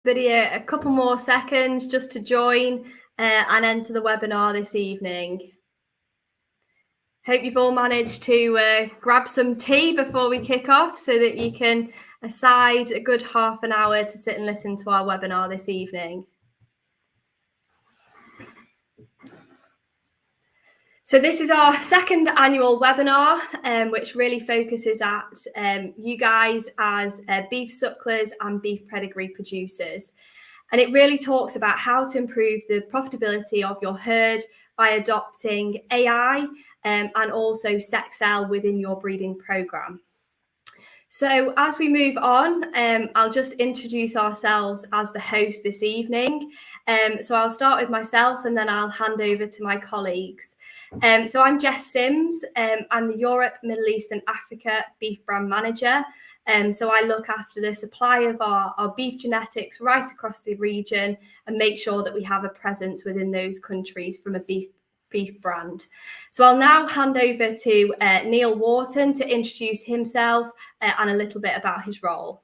Video a couple more seconds just to join and enter the webinar this evening. Hope you've all managed to grab some tea before we kick off so that you can aside a good half an hour to sit and listen to our webinar this evening. So this is our second annual webinar, which really focuses at you guys as beef sucklers and beef pedigree producers. And it really talks about how to improve the profitability of your herd by adopting AI and also Sexcel within your breeding program. So as we move on, I'll just introduce ourselves as the host this evening. So I'll start with myself and then I'll hand over to my colleagues. So I'm Jess Sims. I'm the Europe, Middle East and Africa beef brand manager. So I look after the supply of our beef genetics right across the region and make sure that we have a presence within those countries from a beef brand. So I'll now hand over to Neil Wharton to introduce himself and a little bit about his role.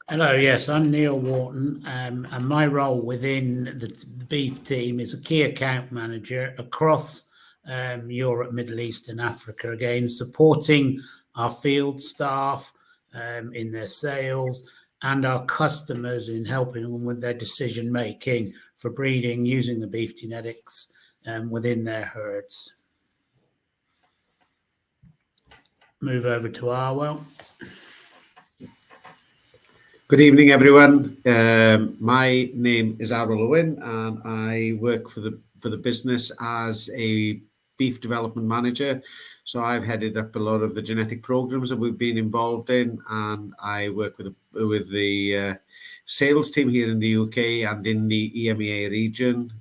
Hello, yes, I'm Neil Wharton, and my role within the beef team is a key account manager across Europe, Middle East and Africa, again, supporting our field staff in their sales and our customers in helping them with their decision making for breeding using the beef genetics within their herds. Move over to Arwel. Good evening, everyone. My name is Arwel Owen, and I work for the business as a beef development manager. So I've headed up a lot of the genetic programs that we've been involved in, and I work with the sales team here in the UK and in the EMEA region,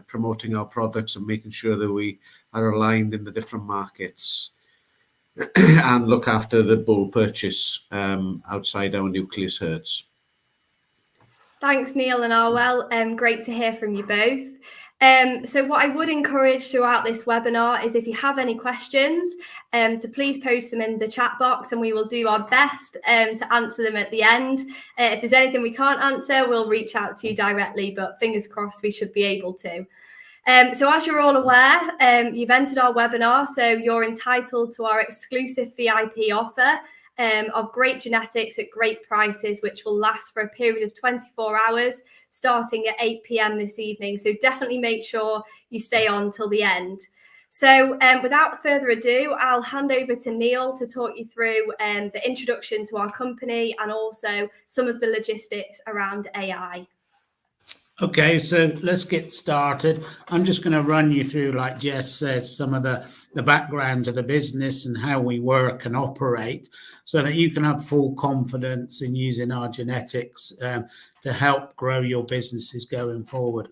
promoting our products and making sure that we are aligned in the different markets and look after the bull purchase outside our nucleus herds. Thanks, Neil and Arwel. Great to hear from you both. So what I would encourage throughout this webinar is if you have any questions, to please post them in the chat box and we will do our best to answer them at the end. If there's anything we can't answer, we'll reach out to you directly, but fingers crossed we should be able to. So as you're all aware, you've entered our webinar, so you're entitled to our exclusive VIP offer of great genetics at great prices, which will last for a period of 24 hours, starting at 8 p.m. this evening. So definitely make sure you stay on till the end. So without further ado, I'll hand over to Neil to talk you through the introduction to our company and also some of the logistics around AI. Okay, so let's get started. I'm just going to run you through, like Jess says, some of the background of the business and how we work and operate so that you can have full confidence in using our genetics to help grow your businesses going forward.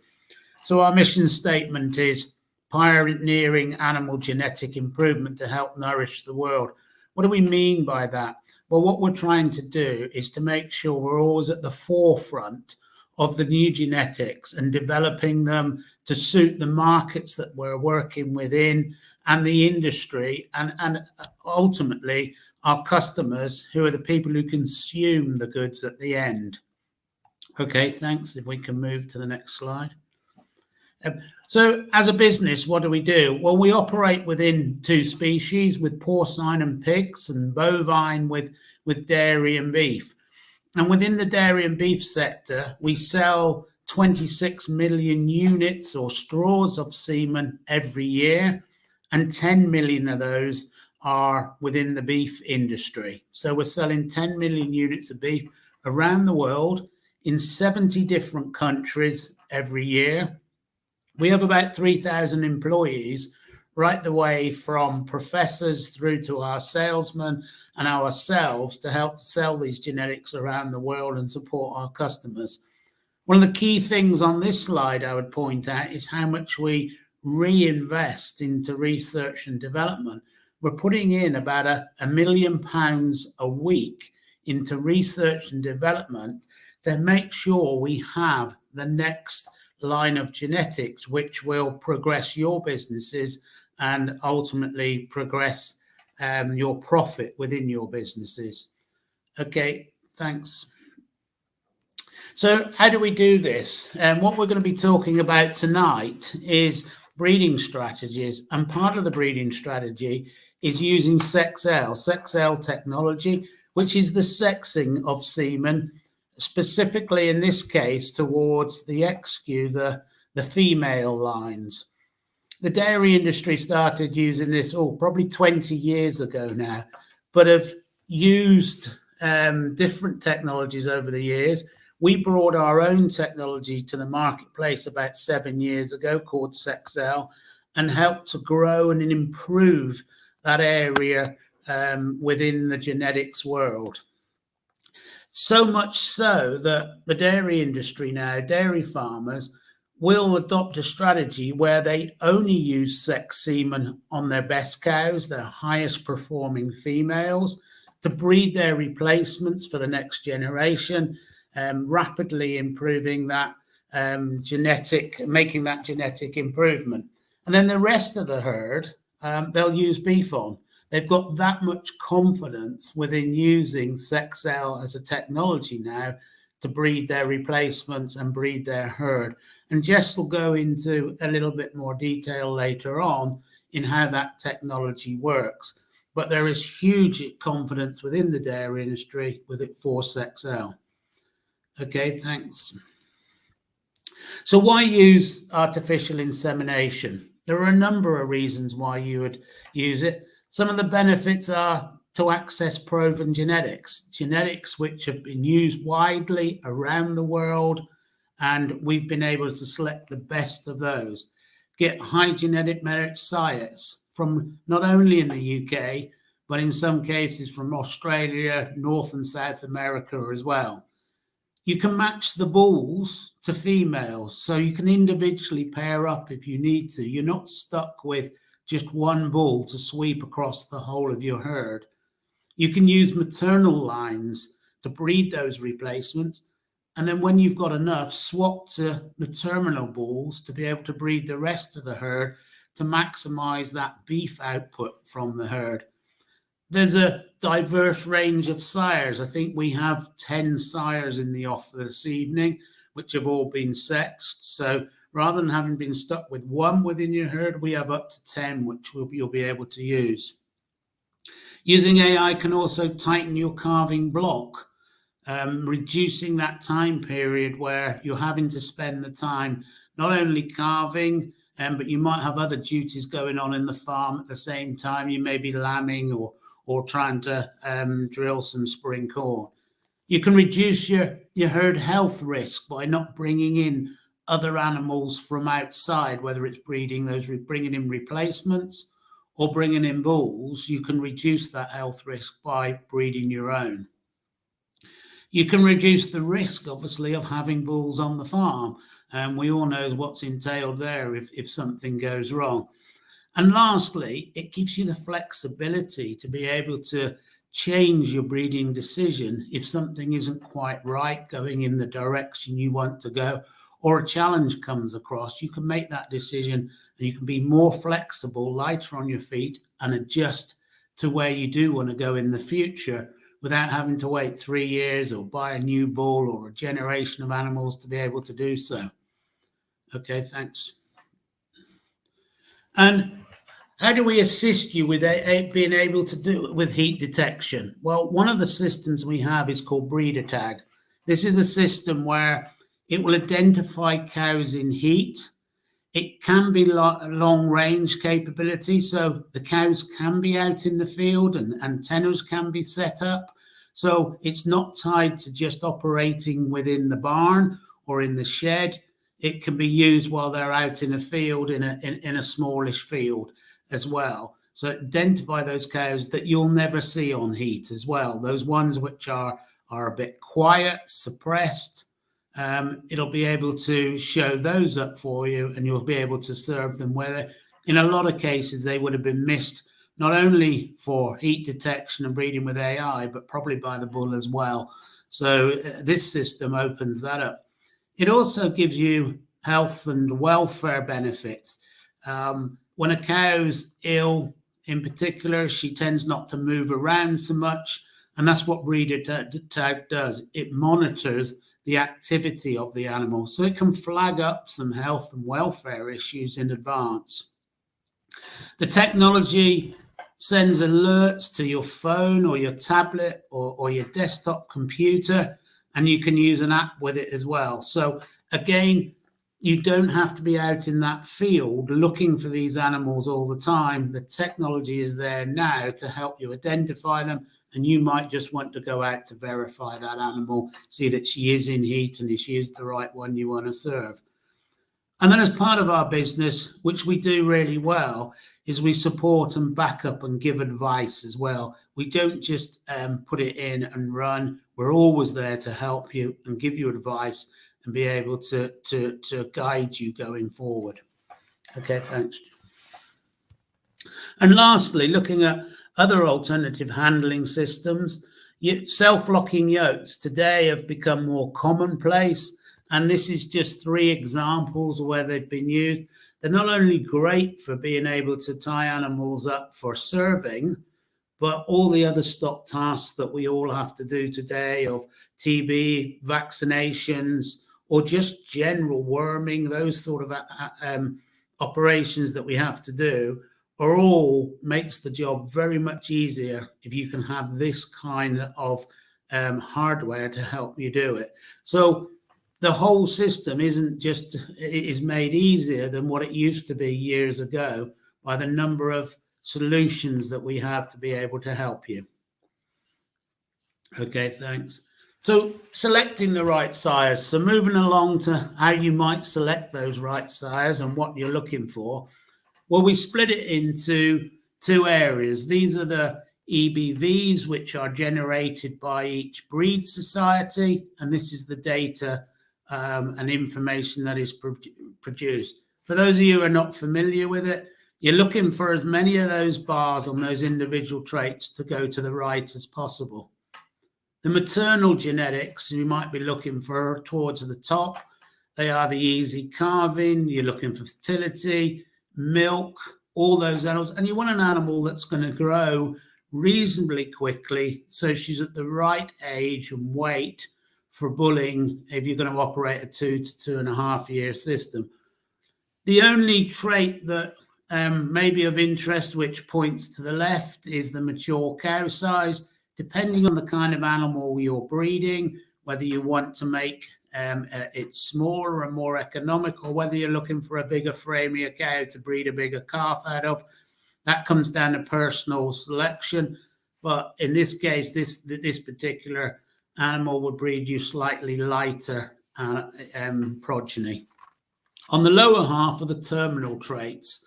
So our mission statement is pioneering animal genetic improvement to help nourish the world. What do we mean by that? Well, what we're trying to do is to make sure we're always at the forefront of the new genetics and developing them to suit the markets that we're working within and the industry and ultimately our customers, who are the people who consume the goods at the end. Okay, thanks. If we can move to the next slide. So as a business, what do? Well, we operate within two species, with porcine and pigs, and bovine with dairy and beef. And within the dairy and beef sector, we sell 26 million units or straws of semen every year, and 10 million of those are within the beef industry. So we're selling 10 million units of beef around the world in 70 different countries every year. We have about 3,000 employees, right the way from professors through to our salesmen and ourselves, to help sell these genetics around the world and support our customers. One of the key things on this slide I would point out is how much we reinvest into research and development. We're putting in about £1 million a week into research and development to make sure we have the next line of genetics, which will progress your businesses and ultimately progress your profit within your businesses. Okay, thanks. So how do we do this? And what we're going to be talking about tonight is breeding strategies. And part of the breeding strategy is using Sexcel technology, which is the sexing of semen, specifically in this case towards the XQ, the female lines. The dairy industry started using this probably 20 years ago now, but have used different technologies over the years. We brought our own technology to the marketplace about 7 years ago called Sexcel, and helped to grow and improve that area within the genetics world. So much so that the dairy industry now, dairy farmers, will adopt a strategy where they only use sex semen on their best cows, their highest performing females, to breed their replacements for the next generation, rapidly improving that making that genetic improvement. And then the rest of the herd, they'll use beef on. They've got that much confidence within using Sexcel as a technology now to breed their replacements and breed their herd. And Jess will go into a little bit more detail later on in how that technology works. But there is huge confidence within the dairy industry with it for Sexcel. Okay, thanks. So why use artificial insemination? There are a number of reasons why you would use it. Some of the benefits are to access proven genetics which have been used widely around the world, and we've been able to select the best of those. Get high genetic merit sires from not only in the UK, but in some cases from Australia, North and South America as well. You can match the bulls to females, so you can individually pair up if you need to. You're not stuck with just one bull to sweep across the whole of your herd. You can use maternal lines to breed those replacements, and then when you've got enough, swap to the terminal bulls to be able to breed the rest of the herd to maximize that beef output from the herd. There's a diverse range of sires. I think we have 10 sires in the offer this evening, which have all been sexed. So rather than having been stuck with one within your herd, we have up to 10, which you'll be able to use. Using AI can also tighten your calving block, reducing that time period where you're having to spend the time not only calving, but you might have other duties going on in the farm at the same time. You may be lambing or trying to drill some spring corn. You can reduce your herd health risk by not bringing in other animals from outside, whether it's bringing in replacements or bringing in bulls. You can reduce that health risk by breeding your own. You can reduce the risk, obviously, of having bulls on the farm. And we all know what's entailed there if something goes wrong. And lastly, it gives you the flexibility to be able to change your breeding decision if something isn't quite right, going in the direction you want to go, or a challenge comes across. You can make that decision and you can be more flexible, lighter on your feet, and adjust to where you do want to go in the future without having to wait 3 years or buy a new bull or a generation of animals to be able to do so. Okay, thanks. And how do we assist you with being able to do it with heat detection? Well, one of the systems we have is called Breeder Tag. This is a system where it will identify cows in heat. It can be long range capability, so the cows can be out in the field and antennas can be set up. So it's not tied to just operating within the barn or in the shed. it can be used while they're out in a field, in a smallish field as well. So identify those cows that you'll never see on heat as well. Those ones which are a bit quiet, suppressed, it'll be able to show those up for you, and you'll be able to serve them where in a lot of cases they would have been missed, not only for heat detection and breeding with AI, but probably by the bull as well. So this system opens that up. It also gives you health and welfare benefits. When a cow's ill, in particular, she tends not to move around so much, and that's what Breeder Tag does. It monitors the activity of the animal, so it can flag up some health and welfare issues in advance. The technology sends alerts to your phone or your tablet or your desktop computer, and you can use an app with it as well. So again, you don't have to be out in that field looking for these animals all the time. The technology is there now to help you identify them, and you might just want to go out to verify that animal, see that she is in heat and if she is the right one you want to serve. And then as part of our business, which we do really well, is we support and back up and give advice as well. We don't just put it in and run. We're always there to help you and give you advice and be able to guide you going forward. Okay, thanks. And lastly, looking at other alternative handling systems, self-locking yokes today have become more commonplace. And this is just 3 examples where they've been used. They're not only great for being able to tie animals up for serving, but all the other stock tasks that we all have to do today of TB, vaccinations, or just general worming, those sort of operations that we have to do, are all makes the job very much easier if you can have this kind of hardware to help you do it. So the whole system is made easier than what it used to be years ago by the number of solutions that we have to be able to help you. Okay, thanks. So selecting the right sires. So moving along to how you might select those right sires and what you're looking for. Well, we split it into 2 areas. These are the EBVs, which are generated by each breed society, and this is the data and information that is produced. For those of you who are not familiar with it, you're looking for as many of those bars on those individual traits to go to the right as possible. The maternal genetics you might be looking for towards the top. They are the easy calving, you're looking for fertility, milk, all those animals, and you want an animal that's going to grow reasonably quickly so she's at the right age and weight for bulling if you're going to operate a 2 to 2.5 year system. The only trait that may be of interest, which points to the left, is the mature cow size. Depending on the kind of animal you're breeding, whether you want to make it smaller and more economic, or whether you're looking for a bigger, framier cow to breed a bigger calf out of, that comes down to personal selection. But in this case, this particular animal would breed you slightly lighter progeny. On the lower half are the terminal traits.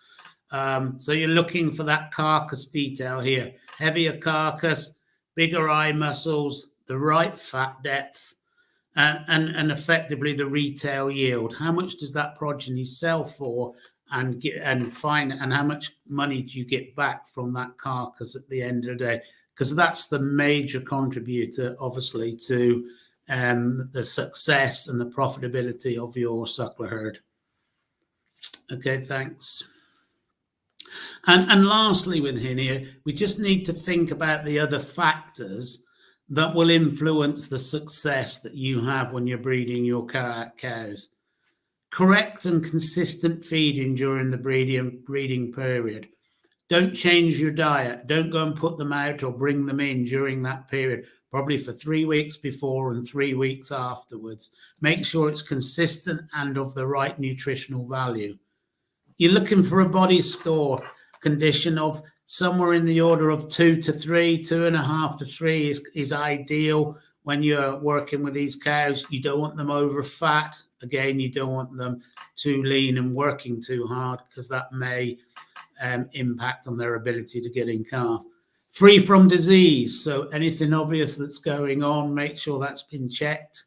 So you're looking for that carcass detail here. Heavier carcass, bigger eye muscles, the right fat depth, and effectively the retail yield. How much does that progeny sell for, and how much money do you get back from that carcass at the end of the day? Because that's the major contributor, obviously, to the success and the profitability of your suckler herd. Okay, thanks. And lastly, within here, we just need to think about the other factors that will influence the success that you have when you're breeding your cows. Correct and consistent feeding during the breeding period. Don't change your diet. Don't go and put them out or bring them in during that period, probably for 3 weeks before and 3 weeks afterwards. Make sure it's consistent and of the right nutritional value. You're looking for a body score condition of somewhere in the order of 2 to 3, 2.5 to 3 is ideal. when you're working with these cows, you don't want them over fat. Again, you don't want them too lean and working too hard, because that may impact on their ability to get in calf. Free from disease, so anything obvious that's going on, make sure that's been checked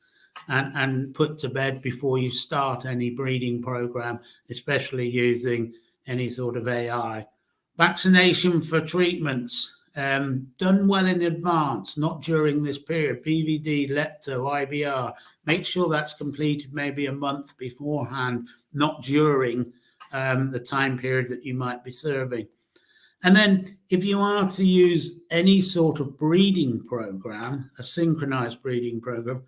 and put to bed before you start any breeding program, especially using any sort of AI. Vaccination for treatments, done well in advance, not during this period. BVD, lepto, IBR, make sure that's completed maybe a month beforehand, not during the time period that you might be serving. And then if you are to use any sort of breeding program, a synchronized breeding program,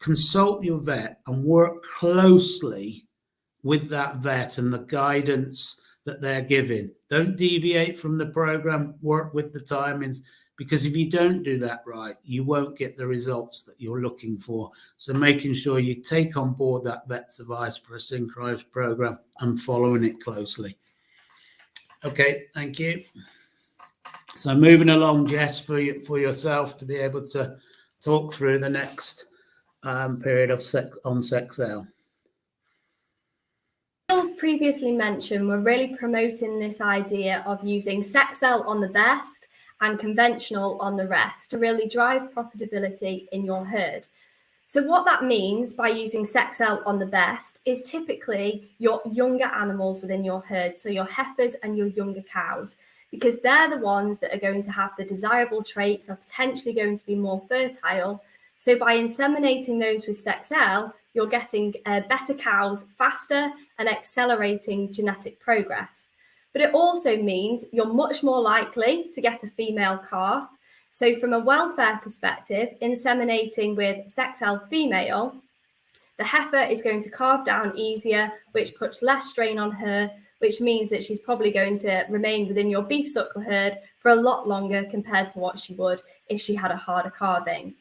consult your vet and work closely with that vet and the guidance that they're giving. Don't deviate from the program, work with the timings, because if you don't do that right, you won't get the results that you're looking for. So making sure you take on board that vet's advice for a synchronized program and following it closely. Okay, thank you. So moving along, Jess, for yourself to be able to talk through the next period of Sexcel. As previously mentioned, we're really promoting this idea of using Sexcel on the best and conventional on the rest to really drive profitability in your herd. So what that means by using Sexcel on the best is typically your younger animals within your herd, so your heifers and your younger cows, because they're the ones that are going to have the desirable traits, are potentially going to be more fertile. So by inseminating those with Sexcel, you're getting better cows faster and accelerating genetic progress. But it also means you're much more likely to get a female calf. So from a welfare perspective, inseminating with Sexcel female, the heifer is going to calve down easier, which puts less strain on her, which means that she's probably going to remain within your beef suckler herd for a lot longer compared to what she would if she had a harder calving.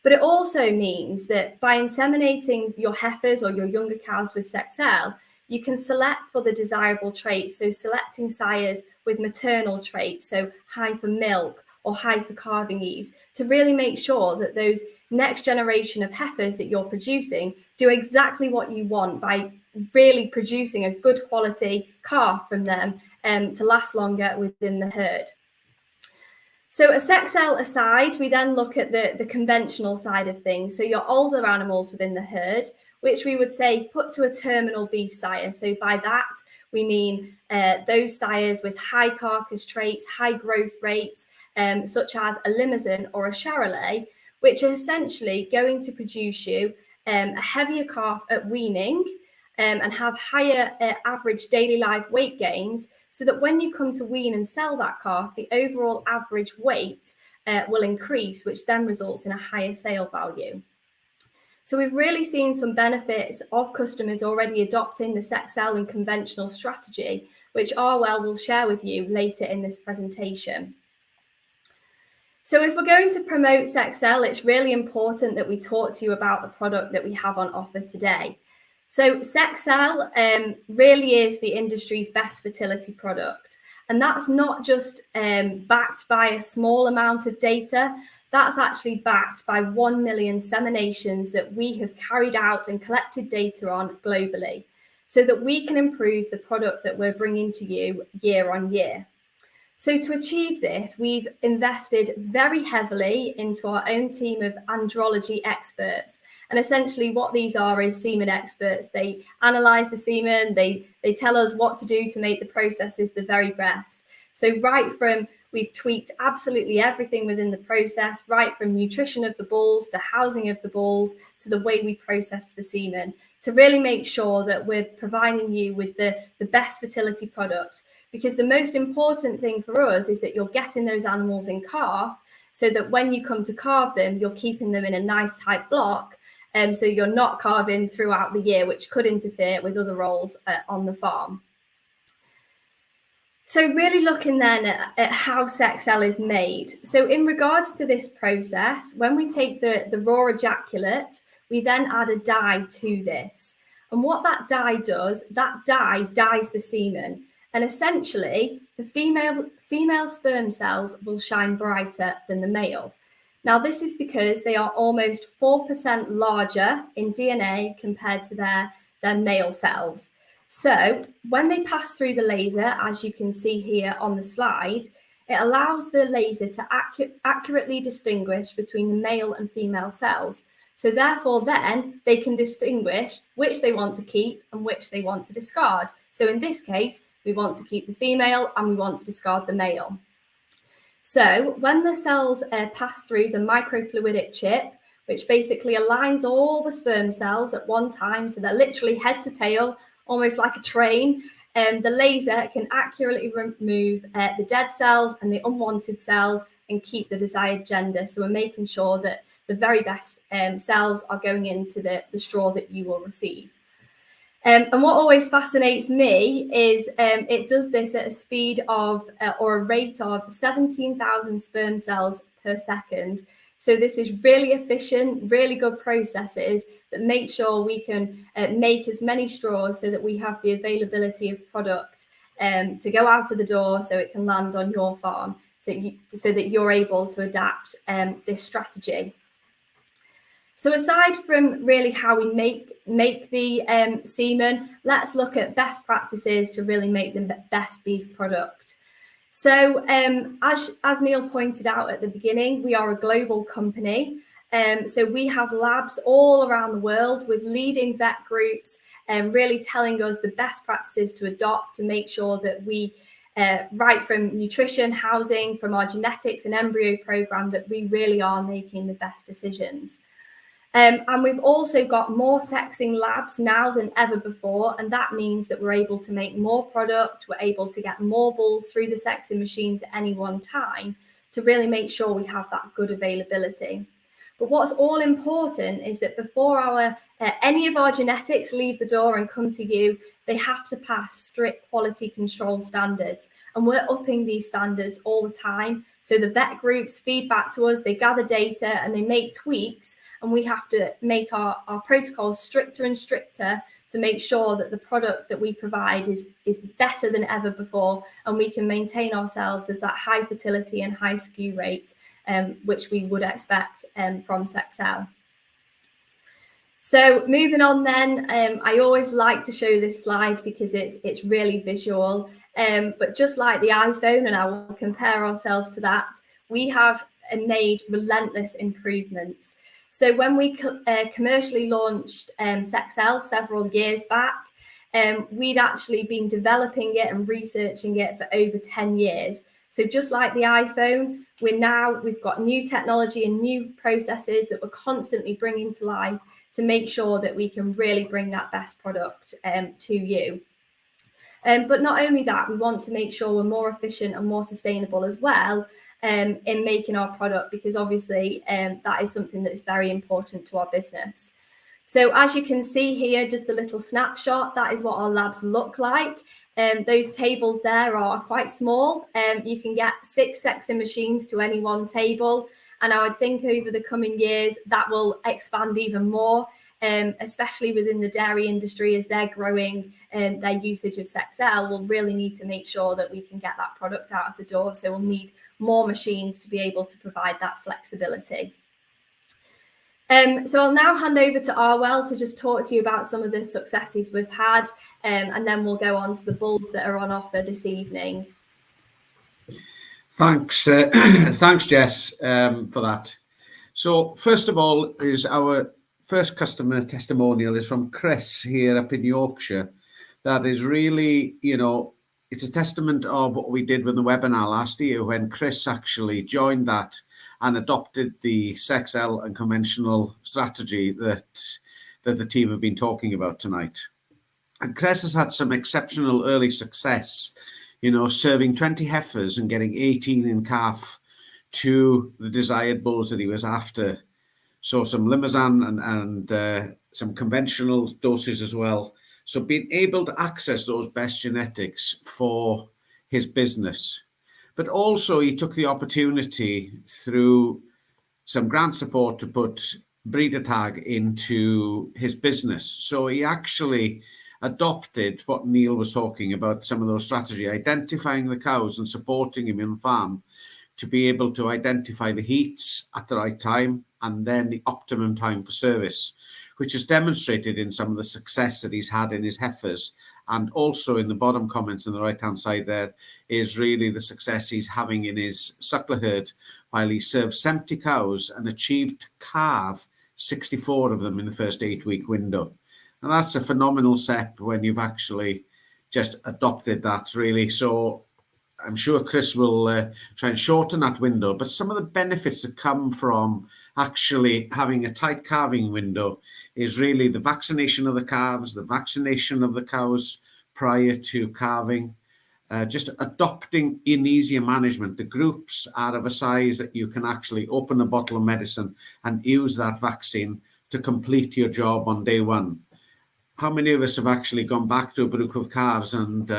But it also means that by inseminating your heifers or your younger cows with Sexcel, you can select for the desirable traits. So selecting sires with maternal traits, so high for milk or high for calving ease, to really make sure that those next generation of heifers that you're producing do exactly what you want by really producing a good quality calf from them to last longer within the herd. So a Sexcel aside, we then look at the conventional side of things. So your older animals within the herd, which we would say put to a terminal beef sire. So by that, we mean those sires with high carcass traits, high growth rates, such as a Limousin or a Charolais, which are essentially going to produce you a heavier calf at weaning and have higher average daily live weight gains, so that when you come to wean and sell that calf, the overall average weight will increase, which then results in a higher sale value. So we've really seen some benefits of customers already adopting the Sexcel and conventional strategy, which Arwel will share with you later in this presentation. So if we're going to promote Sexcel, it's really important that we talk to you about the product that we have on offer today. So Sexcel really is the industry's best fertility product. And that's not just backed by a small amount of data. That's actually backed by 1 million seminations that we have carried out and collected data on globally, so that we can improve the product that we're bringing to you year on year. So to achieve this, we've invested very heavily into our own team of andrology experts. And essentially what these are is semen experts. They analyze the semen, they tell us what to do to make the processes the very best. So right from, we've tweaked absolutely everything within the process, right from nutrition of the bulls to housing of the bulls to the way we process the semen, to really make sure that we're providing you with the best fertility product. Because the most important thing for us is that you're getting those animals in calf, so that when you come to calve them, you're keeping them in a nice tight block, so you're not calving throughout the year, which could interfere with other roles on the farm. So really looking then at how Sexcel is made. So in regards to this process, when we take the raw ejaculate, we then add a dye to this. And what that dye does, that dye dyes the semen. And essentially, the female sperm cells will shine brighter than the male. Now, this is because they are almost 4% larger in DNA compared to their male cells. So when they pass through the laser, as you can see here on the slide, it allows the laser to accurately distinguish between the male and female cells. So therefore, then they can distinguish which they want to keep and which they want to discard. So in this case, we want to keep the female and we want to discard the male. So when the cells pass through the microfluidic chip, which basically aligns all the sperm cells at one time, so they're literally head to tail, almost like a train, the laser can accurately remove the dead cells and the unwanted cells and keep the desired gender. So we're making sure that the very best cells are going into the straw that you will receive. And what always fascinates me is it does this at a speed of or a rate of 17,000 sperm cells per second. So this is really efficient, really good processes that make sure we can make as many straws so that we have the availability of product to go out of the door so it can land on your farm, so that you're able to adapt this strategy. So aside from really how we make the semen, let's look at best practices to really make the best beef product. So as Neil pointed out at the beginning, we are a global company. So we have labs all around the world with leading vet groups really telling us the best practices to adopt to make sure that we, right from nutrition, housing, from our genetics and embryo program, that we really are making the best decisions. And we've also got more sexing labs now than ever before, and that means that we're able to make more product, we're able to get more bulls through the sexing machines at any one time to really make sure we have that good availability. But what's all important is that before any of our genetics leave the door and come to you, they have to pass strict quality control standards. And we're upping these standards all the time. So the vet groups feed back to us, they gather data and they make tweaks. And we have to make our protocols stricter and stricter to make sure that the product that we provide is better than ever before. And we can maintain ourselves as that high fertility and high SKU rate, which we would expect from Sexcel. So moving on then, I always like to show this slide because it's really visual. But just like the iPhone, and I will compare ourselves to that, we have made relentless improvements. So when we commercially launched Sexcel several years back, we'd actually been developing it and researching it for over 10 years. So just like the iPhone, we've got new technology and new processes that we're constantly bringing to life to make sure that we can really bring that best product to you. But not only that, we want to make sure we're more efficient and more sustainable as well in making our product, because obviously that is something that is very important to our business. So as you can see here, just a little snapshot, that is what our labs look like. Those tables there are quite small. You can get 6 sexing machines to any one table. And I would think over the coming years that will expand even more, especially within the dairy industry as they're growing their usage of Sexcel. We'll really need to make sure that we can get that product out of the door. So we'll need more machines to be able to provide that flexibility. So I'll now hand over to Arwel to just talk to you about some of the successes we've had, and then we'll go on to the bulls that are on offer this evening. Thanks, thanks, Jess, for that. So first of all, is our first customer testimonial is from Chris here up in Yorkshire. That is really, it's a testament of what we did with the webinar last year when Chris actually joined that and adopted the Sexcel and conventional strategy that the team have been talking about tonight. And Chris has had some exceptional early success, serving 20 heifers and getting 18 in calf to the desired bulls that he was after. So some Limousin and some conventional doses as well. So being able to access those best genetics for his business. But also he took the opportunity through some grant support to put breeder tag into his business. So he actually adopted what Neil was talking about, some of those strategy, identifying the cows and supporting him in farm to be able to identify the heats at the right time and then the optimum time for service, which is demonstrated in some of the success that he's had in his heifers. And also in the bottom comments on the right-hand side there is really the success he's having in his suckler herd, while he served 70 cows and achieved to calve 64 of them in the first 8-week window. And that's a phenomenal step when you've actually just adopted that, really. So I'm sure Chris will try and shorten that window, but some of the benefits that come from actually having a tight calving window is really the vaccination of the calves, the vaccination of the cows prior to calving, just adopting in easier management. The groups are of a size that you can actually open a bottle of medicine and use that vaccine to complete your job on day one. How many of us have actually gone back to a group of calves, and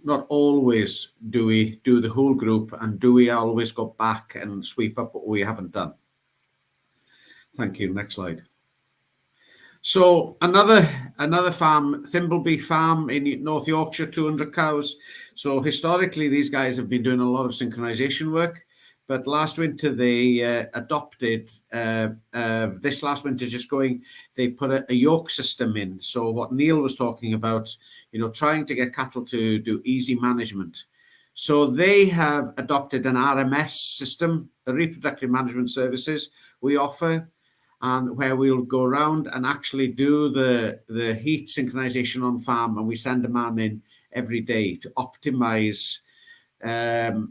not always do we do the whole group, and do we always go back and sweep up what we haven't done? Thank you. Next slide. So another farm, Thimbleby Farm in North Yorkshire, 200 cows. So historically, these guys have been doing a lot of synchronization work, but last winter they adopted, this last winter they put a yoke system in. So what Neil was talking about, trying to get cattle to do easy management. So they have adopted an RMS system, a reproductive management services we offer, and where we'll go around and actually do the heat synchronization on farm, and we send a man in every day to optimize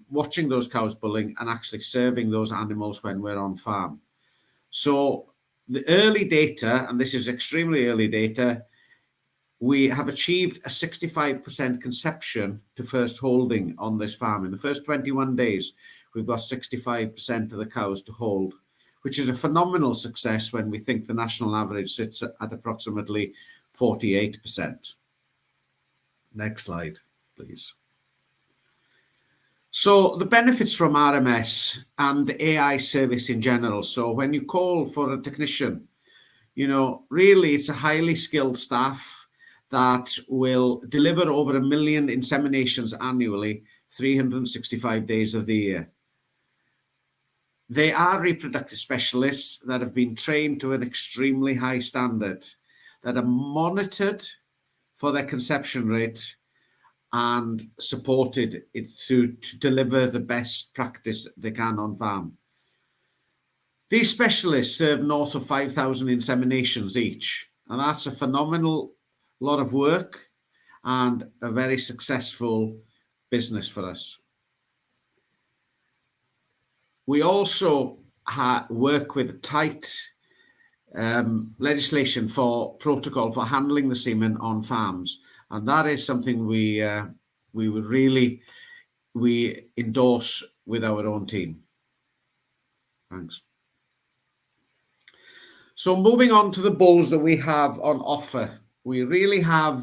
watching those cows bulling and actually serving those animals when we're on farm. So the early data, and this is extremely early data, we have achieved a 65% conception to first holding on this farm. In the first 21 days, we've got 65% of the cows to hold, which is a phenomenal success when we think the national average sits at approximately 48%. Next slide, please. So the benefits from RMS and the AI service in general. So when you call for a technician, really it's a highly skilled staff that will deliver over 1 million inseminations annually, 365 days of the year. They are reproductive specialists that have been trained to an extremely high standard, that are monitored for their conception rate and supported to deliver the best practice they can on farm. These specialists serve north of 5,000 inseminations each, and that's a phenomenal lot of work and a very successful business for us. We also work with tight legislation for protocol for handling the semen on farms, and that is something we endorse with our own team. Thanks. So moving on to the bulls that we have on offer, we really have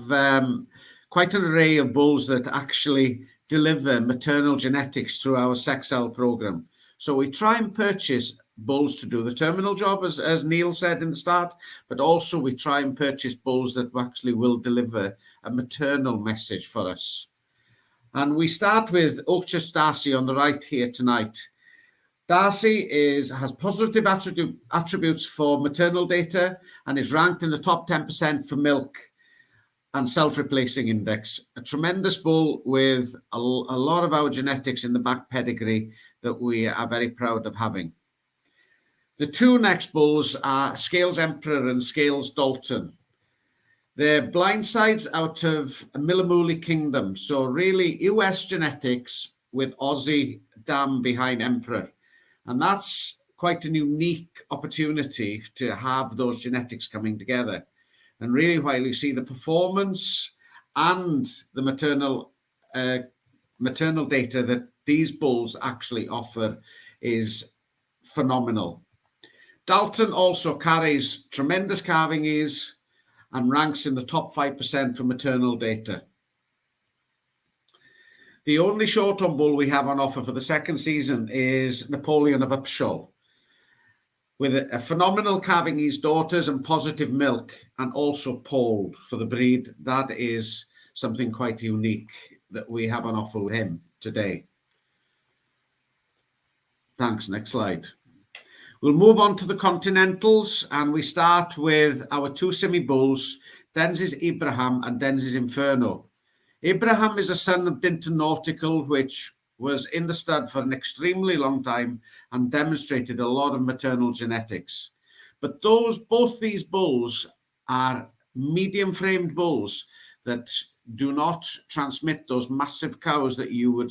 quite an array of bulls that actually deliver maternal genetics through our Sexcel program. So we try and purchase bulls to do the terminal job, as Neil said in the start, but also we try and purchase bulls that actually will deliver a maternal message for us. And we start with Oakchurch Darcy on the right here tonight. Darcy has positive attributes for maternal data and is ranked in the top 10% for milk and self-replacing index. A tremendous bull with a lot of our genetics in the back pedigree that we are very proud of having. The two next bulls are Scales Emperor and Scales Dalton. They're blindsides out of Millamooly Kingdom. So really US genetics with Aussie dam behind Emperor. And that's quite a unique opportunity to have those genetics coming together. And really, while you see the performance and the maternal data that these bulls actually offer is phenomenal. Dalton also carries tremendous calving ease and ranks in the top 5% for maternal data. The only short-term bull we have on offer for the second season is Napoleon of Upshall, with a phenomenal calving ease daughters and positive milk, and also polled for the breed. That is something quite unique that we have on offer with him today. Thanks. Next slide. We'll move on to the continentals, and we start with our two semi bulls, Denzi's Abraham and Denzi's Inferno. Abraham is a son of Dinton Nautical, which was in the stud for an extremely long time and demonstrated a lot of maternal genetics. But both these bulls are medium-framed bulls that do not transmit those massive cows that you would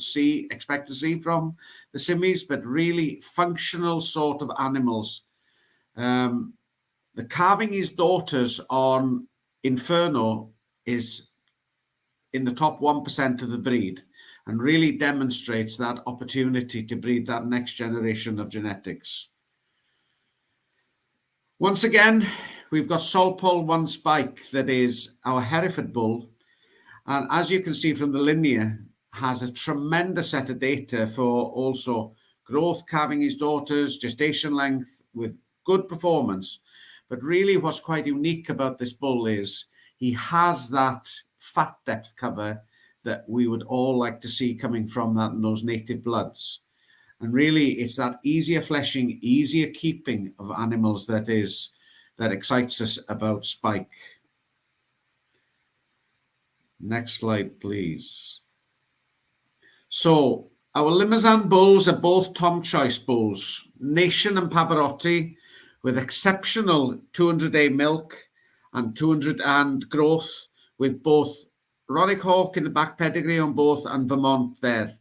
expect to see from the semis, but really functional sort of animals. The calving his daughters on Inferno is in the top 1% of the breed and really demonstrates that opportunity to breed that next generation of genetics. Once again, we've got Solpol 1 Spike, that is our Hereford bull. And as you can see from the linear, has a tremendous set of data for also growth, calving his daughters, gestation length with good performance. But really what's quite unique about this bull is he has that fat depth cover that we would all like to see coming from those native bloods. And really it's that easier fleshing, easier keeping of animals that excites us about Spike. Next slide, please. So our Limousin bulls are both Tom Choice bulls, Nation and Pavarotti, with exceptional 200-day milk and 200 and growth, with both Ronick Hawk in the back pedigree on both and Vermont there.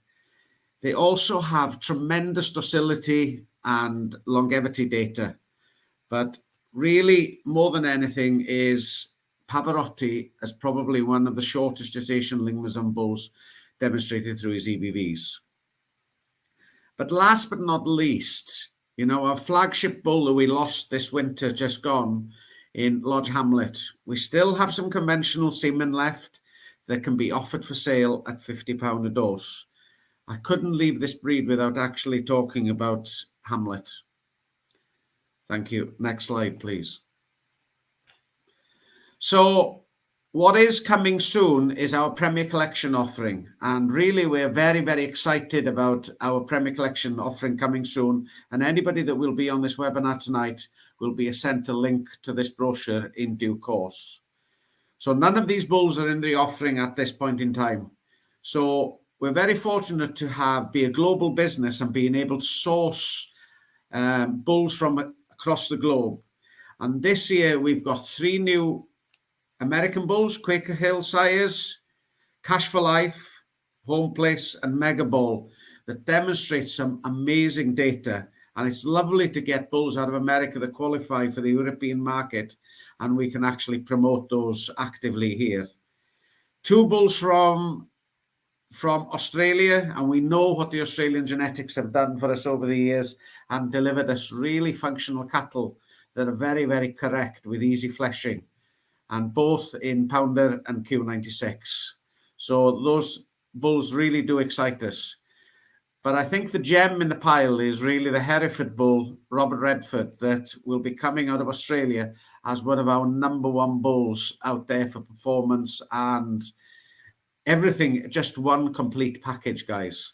They also have tremendous docility and longevity data, but really more than anything is Pavarotti as probably one of the shortest gestation Limousin bulls demonstrated through his EBVs. But last but not least, our flagship bull that we lost this winter just gone in Lodge Hamlet, we still have some conventional semen left that can be offered for sale at £50 a dose. I couldn't leave this breed without actually talking about Hamlet. Thank you. Next slide, please. So what is coming soon is our Premier Collection offering. And really, we're very, very excited about our Premier Collection offering coming soon. And anybody that will be on this webinar tonight will be sent a link to this brochure in due course. So none of these bulls are in the offering at this point in time. So we're very fortunate to be a global business and being able to source bulls from across the globe. And this year, we've got 3 new American bulls, Quaker Hill sires, Cash for Life, Home Place, and Mega Bull that demonstrate some amazing data. And it's lovely to get bulls out of America that qualify for the European market, and we can actually promote those actively here. 2 bulls from Australia, and we know what the Australian genetics have done for us over the years and delivered us really functional cattle that are very, very correct with easy fleshing, and both in Pounder and Q96. So those bulls really do excite us. But I think the gem in the pile is really the Hereford bull, Robert Redford, that will be coming out of Australia as one of our #1 bulls out there for performance and everything, just one complete package, guys.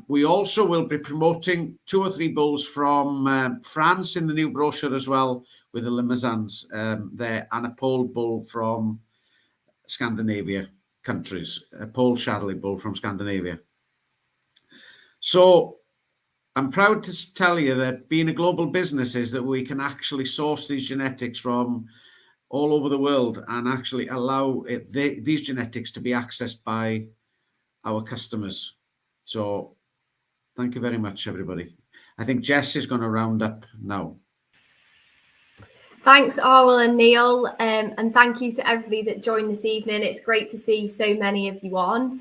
We also will be promoting 2 or 3 bulls from France in the new brochure as well, with the Limousins there, and a pole bull from Scandinavia countries, a pole Charolais bull from Scandinavia. So I'm proud to tell you that being a global business is that we can actually source these genetics from all over the world and actually allow these genetics to be accessed by our customers. So thank you very much, everybody. I think Jess is going to round up now. Thanks, Arwel and Neil, and thank you to everybody that joined this evening. It's great to see so many of you on.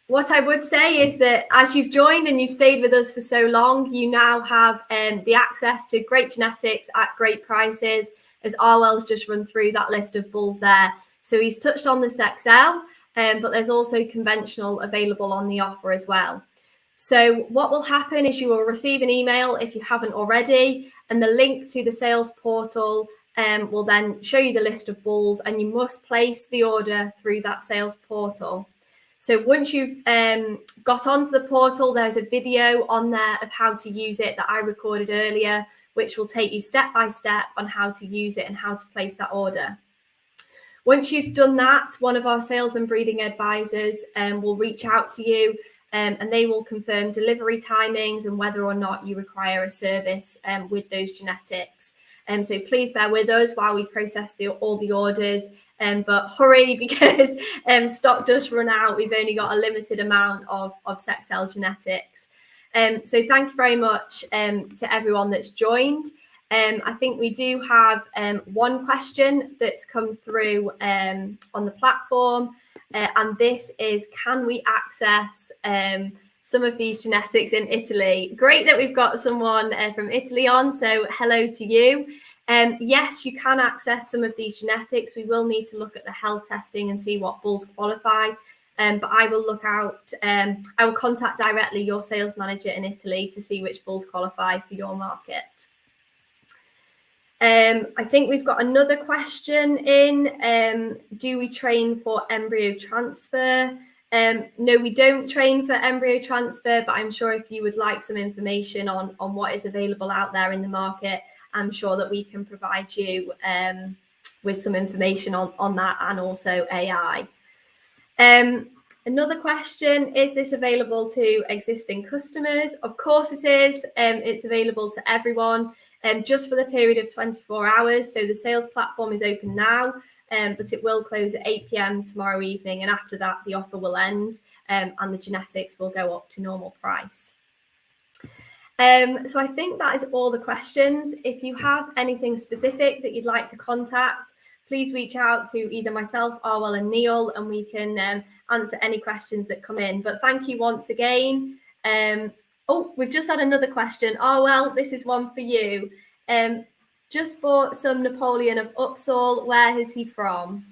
What I would say is that as you've joined and you've stayed with us for so long, you now have the access to great genetics at great prices, as Arwel's just run through that list of bulls there. So he's touched on the Sexcel, but there's also conventional available on the offer as well. So what will happen is you will receive an email if you haven't already, and the link to the sales portal will then show you the list of bulls, and you must place the order through that sales portal. So once you've got onto the portal, there's a video on there of how to use it that I recorded earlier, which will take you step by step on how to use it and how to place that order. Once you've done that, one of our sales and breeding advisors will reach out to you and they will confirm delivery timings and whether or not you require a service with those genetics. So please bear with us while we process all the orders, but hurry because stock does run out. We've only got a limited amount of Sexcel genetics. So thank you very much to everyone that's joined. I think we do have one question that's come through on the platform, and this is, can we access some of these genetics in Italy? Great that we've got someone from Italy on, so hello to you. Yes, you can access some of these genetics. We will need to look at the health testing and see what bulls qualify. But I will look out, I will contact directly your sales manager in Italy to see which bulls qualify for your market. I think we've got another question in. Do we train for embryo transfer? No, we don't train for embryo transfer, but I'm sure if you would like some information on what is available out there in the market, I'm sure that we can provide you with some information on that, and also AI. Another question, is this available to existing customers? Of course it is. It's available to everyone just for the period of 24 hours. So the sales platform is open now, but it will close at 8 p.m. tomorrow evening. And after that, the offer will end and the genetics will go up to normal price. So I think that is all the questions. If you have anything specific that you'd like to contact, please reach out to either myself, Arwel and Neil, and we can answer any questions that come in. But thank you once again. Oh, we've just had another question. Arwel, this is one for you. Just bought some Napoleon of Upsall. Where is he from?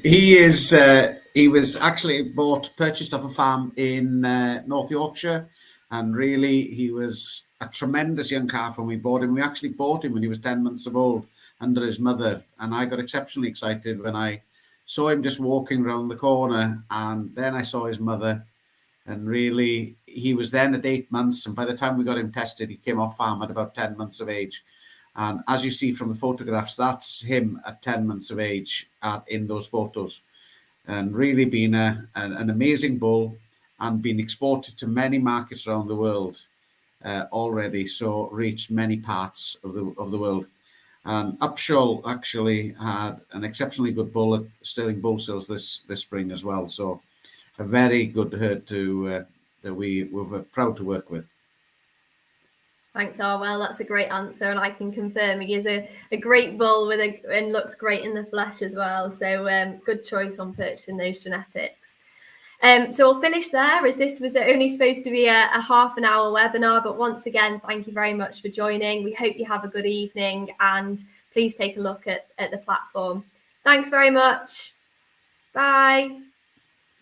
He was actually purchased off a farm in North Yorkshire, and really he was a tremendous young calf when we bought him. We actually bought him when he was 10 months old under his mother, and I got exceptionally excited when I saw him just walking around the corner, and then I saw his mother, and really he was then at 8 months, and by the time we got him tested, he came off farm at about 10 months of age. And as you see from the photographs, that's him at 10 months of age in those photos, and really been an amazing bull and been exported to many markets around the world already, so reached many parts of the world. And Upsall actually had an exceptionally good bull at Sterling Bull Sales this spring as well, so a very good herd that we were proud to work with. Thanks, Arwel. That's a great answer, and I can confirm he is a great bull and looks great in the flesh as well. So good choice on purchasing those genetics. So we'll finish there, as this was only supposed to be a half an hour webinar. But once again, thank you very much for joining. We hope you have a good evening, and please take a look at the platform. Thanks very much. Bye.